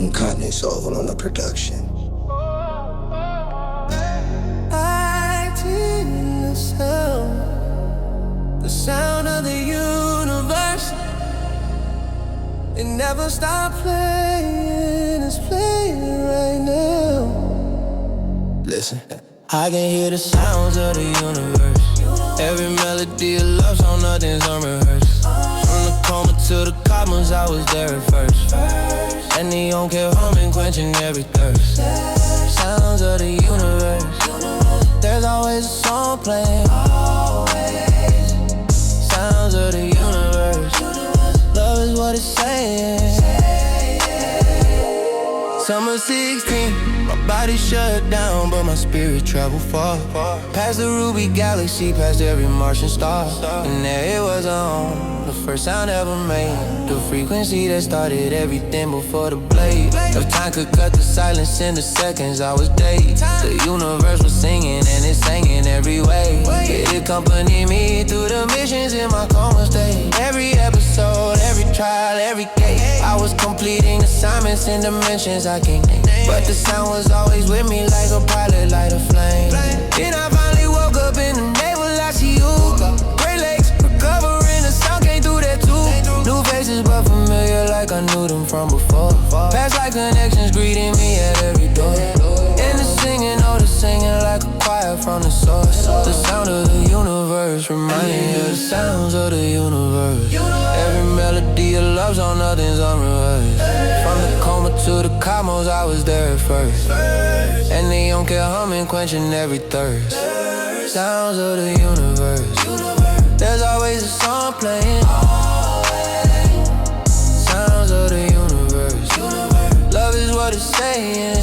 IncognitoV1 on the production. The sound of the universe. It never stops playing, it's playing right now. Listen, I can hear the sounds of the universe. Every melody of love song, nothing's unrehearsed. From the coma to the cosmos, I was there at first. And the neon kept humming, quenching every thirst. Sounds of the universe. There's always a song playing. Sounds of the universe. Love is what it's saying. Summer 16, my body shut down, but my spirit traveled far. Past the ruby galaxy, past every Martian star. And there it was on, the first sound ever made. The frequency that started everything before the blade. If time could cut the silence into seconds, I was dazed. The universe was singing and it sang in every way. It accompanied me through the missions in my coma state. Every episode, every trial, every gate, I was completing assignments in dimensions I can't name. But the sound was always with me like a pilot, light a flame. Then I finally woke up in the navel, I see you. Great Lakes, recovering, the sound came through that too. New faces but familiar like I knew them from before. Past life connections greeting me at every door. And the singing, oh the singing like a choir from the source. The sound of the universe, reminding me of the sounds of the universe. Every melody of love song, nothing's unrehearsed. From the coma to the cosmos, I was there at first. And the neon kept humming, quenching every thirst. Sounds of the universe. There's always a song playing. Sounds of the universe. Love is what it's saying.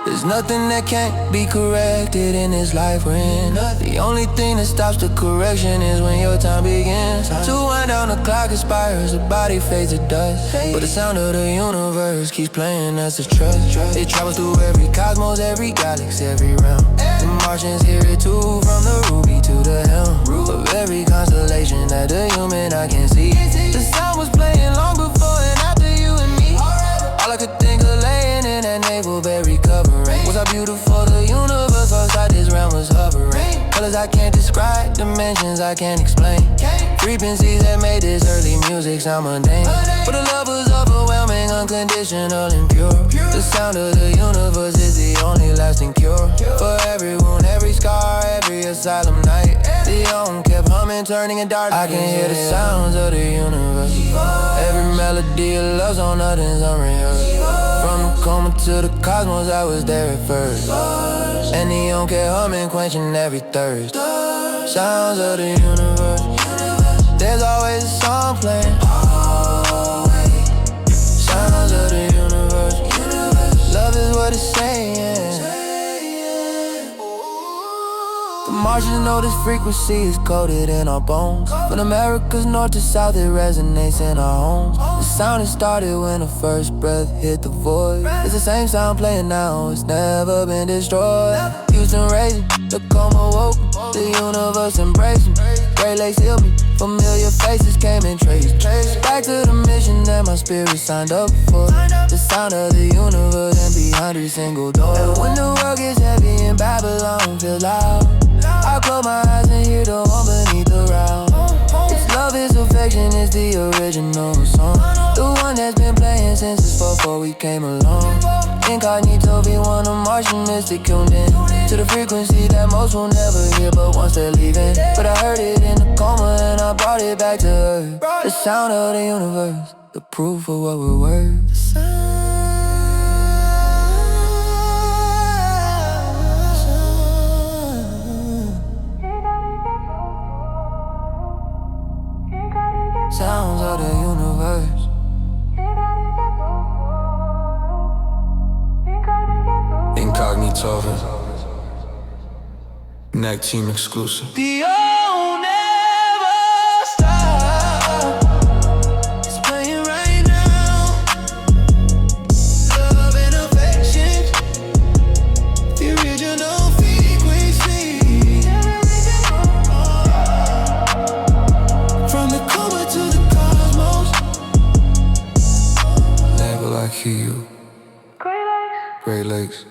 There's nothing that can't be corrected in this life we're in. The only thing that stops the correction is when your time begins. To wind down the clock expires, the body fades to dust. But the sound of the universe keeps playing as a trust. It travels through every cosmos, every galaxy, every realm. The Martians hear it too, from the ruby to the helm. Of every constellation that the human eye can see. The sound was playing long before and after you and me. All I could think of laying in that navel bed recovering. Was how beautiful the universe outside this realm was hovering. Colors I can't describe, dimensions I can't explain. Frequencies that made this early music sound mundane. But the love was overwhelming, unconditional and pure. The sound of the universe is the only lasting cure. For every wound, every scar, every asylum night. The own kept humming, turning in darkness. I can hear the sounds of the universe. Every melody of love song, nothing's unrehearsed. From the coma to the cosmos, I was there at first. And the neon kept humming, quenching every thirst. Sounds of the universe. There's always a song playing. Sounds of the universe. Love is what it's saying. The Martians know this frequency is coded in our bones. From America's north to south, it resonates in our homes. The sound has started when the first breath hit the void. It's the same sound playing now, it's never been destroyed. Houston raising, the coma woke, the universe embracing. Great Lakes healed me, familiar faces came and traced. Back to the mission that my spirit signed up for. The sound of the universe and behind every single door. And when the world gets heavy and Babylon feels loud, I close my eyes and hear the one beneath the round. It's love, it's affection, it's the original song. The one that's been playing since before we came along. IncognitoV1, a Martian mystic tuned in to the frequency that most will never hear but once they're leaving. But I heard it in the coma and I brought it back to earth. The sound of the universe, the proof of what we're worth. Sounds of the universe. IncognitoV1 Neck Team exclusive. The old never stop. It's playing right now. Love and affection, the original frequency. From the coma to the cosmos, hear you. Great Lakes,